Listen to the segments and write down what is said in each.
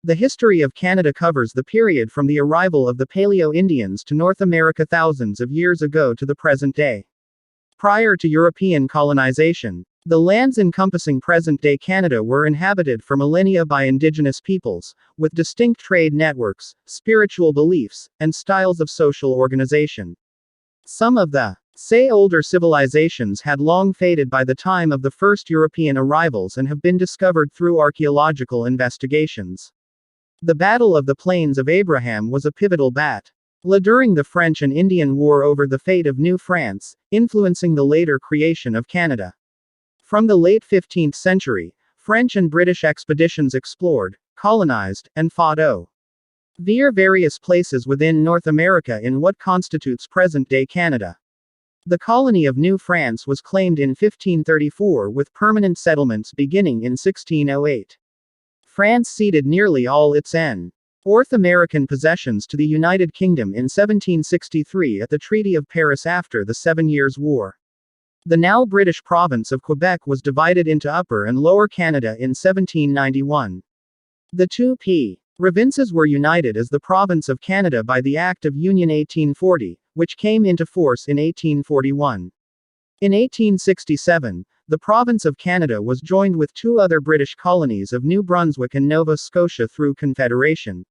The history of Canada covers the period from the arrival of the Paleo-Indians to North America thousands of years ago to the present day. Prior to European colonization, the lands encompassing present-day Canada were inhabited for millennia by Indigenous peoples, with distinct trade networks, spiritual beliefs, and styles of social organization. Some of the, older civilizations had long faded by the time of the first European arrivals and have been discovered through archaeological investigations. The Battle of the Plains of Abraham was a pivotal battle during the French and Indian War over the fate of New France, influencing the later creation of Canada. From the late 15th century, French and British expeditions explored, colonized, and fought over various places within North America in what constitutes present-day Canada. The colony of New France was claimed in 1534 with permanent settlements beginning in 1608. France ceded nearly all its North American possessions to the United Kingdom in 1763 at the Treaty of Paris after the Seven Years' War. The now British province of Quebec was divided into Upper and Lower Canada in 1791. The two provinces were united as the Province of Canada by the Act of Union 1840, which came into force in 1841. In 1867, the Province of Canada was joined with two other British colonies of New Brunswick and Nova Scotia through Confederation,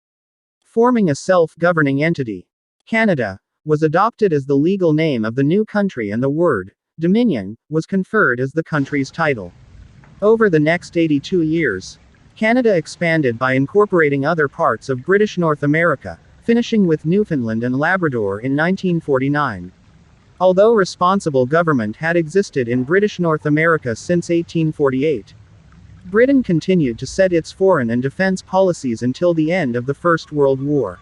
forming a self-governing entity. Canada was adopted as the legal name of the new country and the word Dominion was conferred as the country's title. Over the next 82 years, Canada expanded by incorporating other parts of British North America, finishing with Newfoundland and Labrador in 1949. Although responsible government had existed in British North America since 1848, Britain continued to set its foreign and defense policies until the end of the First World War.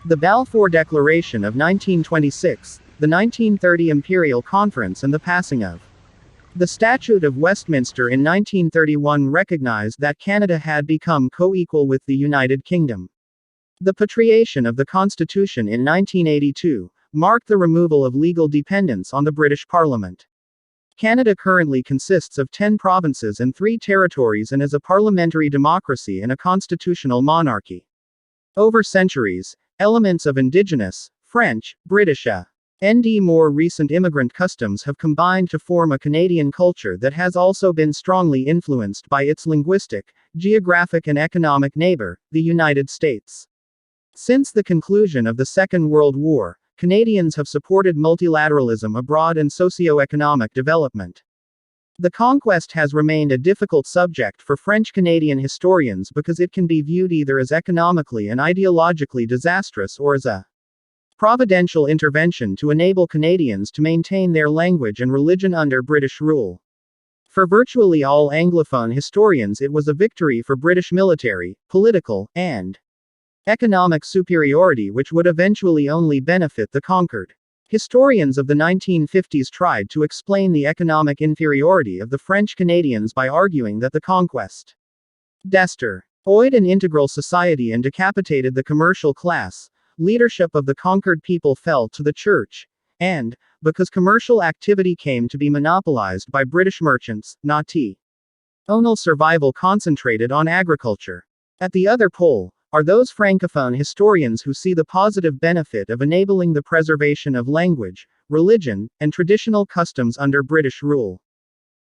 The Balfour Declaration of 1926, the 1930 Imperial Conference and the passing of the Statute of Westminster in 1931 recognized that Canada had become co-equal with the United Kingdom. The patriation of the Constitution in 1982 marked the removal of legal dependence on the British Parliament. Canada currently consists of 10 provinces and 3 territories and is a parliamentary democracy and a constitutional monarchy. Over centuries, elements of Indigenous, French, British, and more recent immigrant customs have combined to form a Canadian culture that has also been strongly influenced by its linguistic, geographic and economic neighbor, the United States. Since the conclusion of the Second World War, Canadians have supported multilateralism abroad and socio-economic development. The conquest has remained a difficult subject for French-Canadian historians because it can be viewed either as economically and ideologically disastrous or as a providential intervention to enable Canadians to maintain their language and religion under British rule. For virtually all Anglophone historians, it was a victory for British military, political, and economic superiority which would eventually only benefit the conquered. Historians of the 1950s tried to explain the economic inferiority of the French Canadians by arguing that the conquest destroyed an integral society and decapitated the commercial class. Leadership of the conquered people fell to the church, and, because commercial activity came to be monopolized by British merchants, national survival concentrated on agriculture. At the other pole are those Francophone historians who see the positive benefit of enabling the preservation of language, religion, and traditional customs under British rule.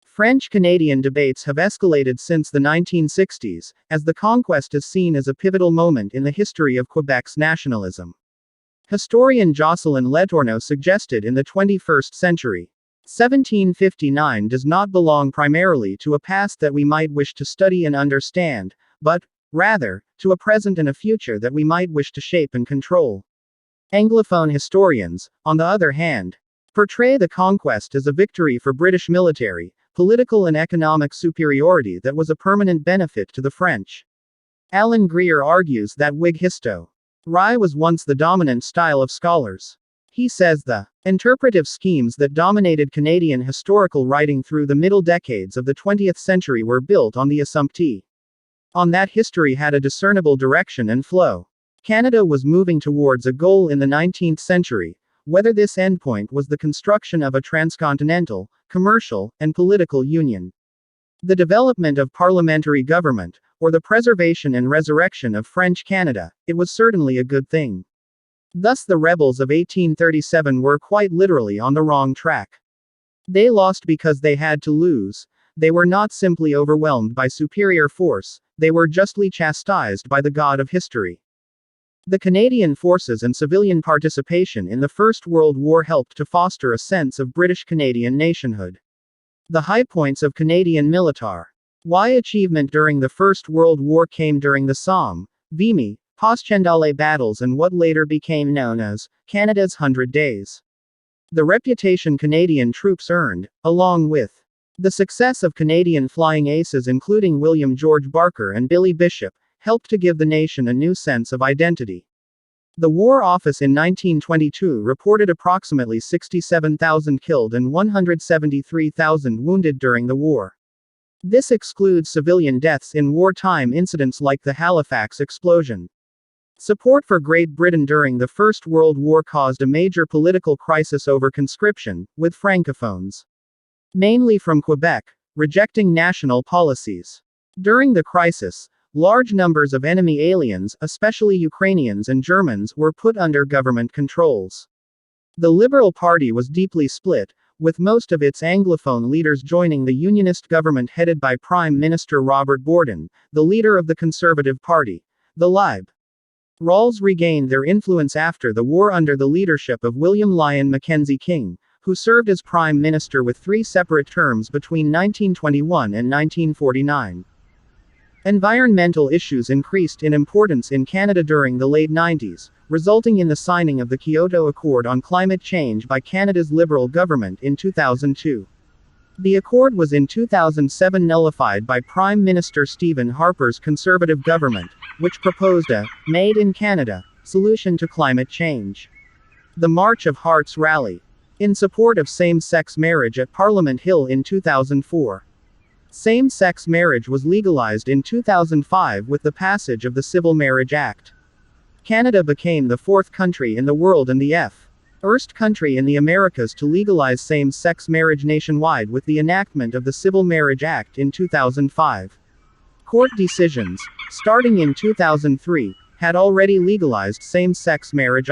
French-Canadian debates have escalated since the 1960s, as the conquest is seen as a pivotal moment in the history of Quebec's nationalism. Historian Jocelyn Letourneau suggested in the 21st century, 1759 does not belong primarily to a past that we might wish to study and understand, but, rather, to a present and a future that we might wish to shape and control. Anglophone historians, on the other hand, portray the conquest as a victory for British military, political and economic superiority that was a permanent benefit to the French. Alan Greer argues that Whig history was once the dominant style of scholars. He says the interpretive schemes that dominated Canadian historical writing through the middle decades of the 20th century were built on the assumption that history had a discernible direction and flow. Canada was moving towards a goal in the 19th century, whether this endpoint was the construction of a transcontinental, commercial, and political union. The development of parliamentary government, or the preservation and resurrection of French Canada, it was certainly a good thing. Thus the rebels of 1837 were quite literally on the wrong track. They lost because they had to lose. They were not simply overwhelmed by superior force, they were justly chastised by the God of history. The Canadian forces and civilian participation in the First World War helped to foster a sense of British Canadian nationhood. The high points of Canadian Militar Y achievement during the First World War came during the Somme, Vimy, Passchendaele battles and what later became known as Canada's 100 Days. The reputation Canadian troops earned, along with the success of Canadian flying aces including William George Barker and Billy Bishop, helped to give the nation a new sense of identity. The War Office in 1922 reported approximately 67,000 killed and 173,000 wounded during the war. This excludes civilian deaths in wartime incidents like the Halifax explosion. Support for Great Britain during the First World War caused a major political crisis over conscription, with Francophones, mainly from Quebec, rejecting national policies. During the crisis, large numbers of enemy aliens, especially Ukrainians and Germans, were put under government controls. The Liberal Party was deeply split, with most of its Anglophone leaders joining the Unionist government headed by Prime Minister Robert Borden, the leader of the Conservative Party. The Liberals regained their influence after the war under the leadership of William Lyon Mackenzie King, who served as Prime Minister with 3 separate terms between 1921 and 1949. Environmental issues increased in importance in Canada during the late 90s, resulting in the signing of the Kyoto Accord on Climate Change by Canada's Liberal government in 2002. The accord was in 2007 nullified by Prime Minister Stephen Harper's Conservative government, which proposed a Made in Canada solution to climate change. The March of Hearts rally in support of same-sex marriage at Parliament Hill in 2004. Same-sex marriage was legalized in 2005 with the passage of the Civil Marriage Act. Canada became the 4th country in the world and the first country in the Americas to legalize same-sex marriage nationwide with the enactment of the Civil Marriage Act in 2005. Court decisions, starting in 2003, had already legalized same-sex marriage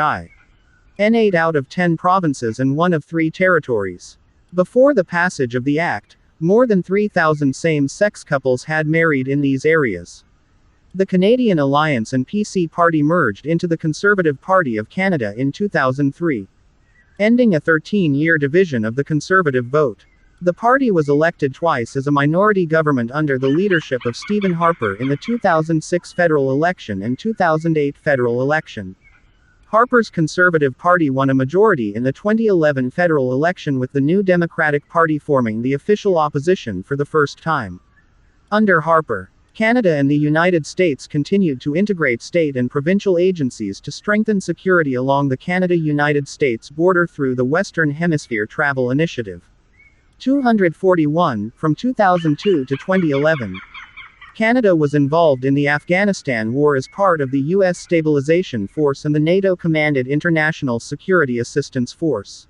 in 8 out of 10 provinces and 1 of 3 territories. Before the passage of the act, more than 3,000 same-sex couples had married in these areas. The Canadian Alliance and PC Party merged into the Conservative Party of Canada in 2003, ending a 13-year division of the Conservative vote. The party was elected twice as a minority government under the leadership of Stephen Harper in the 2006 federal election and 2008 federal election. Harper's Conservative Party won a majority in the 2011 federal election, with the New Democratic Party forming the official opposition for the first time. Under Harper, Canada and the United States continued to integrate state and provincial agencies to strengthen security along the Canada-United States border through the Western Hemisphere Travel Initiative. 241, from 2002 to 2011. Canada was involved in the Afghanistan War as part of the U.S. Stabilization Force and the NATO-commanded International Security Assistance Force.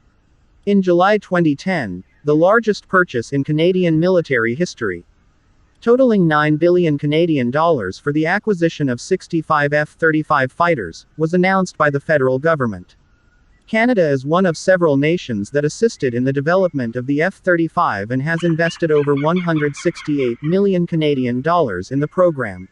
In July 2010, the largest purchase in Canadian military history, totaling $9 billion Canadian dollars for the acquisition of 65 F-35 fighters, was announced by the federal government. Canada is one of several nations that assisted in the development of the F-35 and has invested over $168 million Canadian dollars in the program.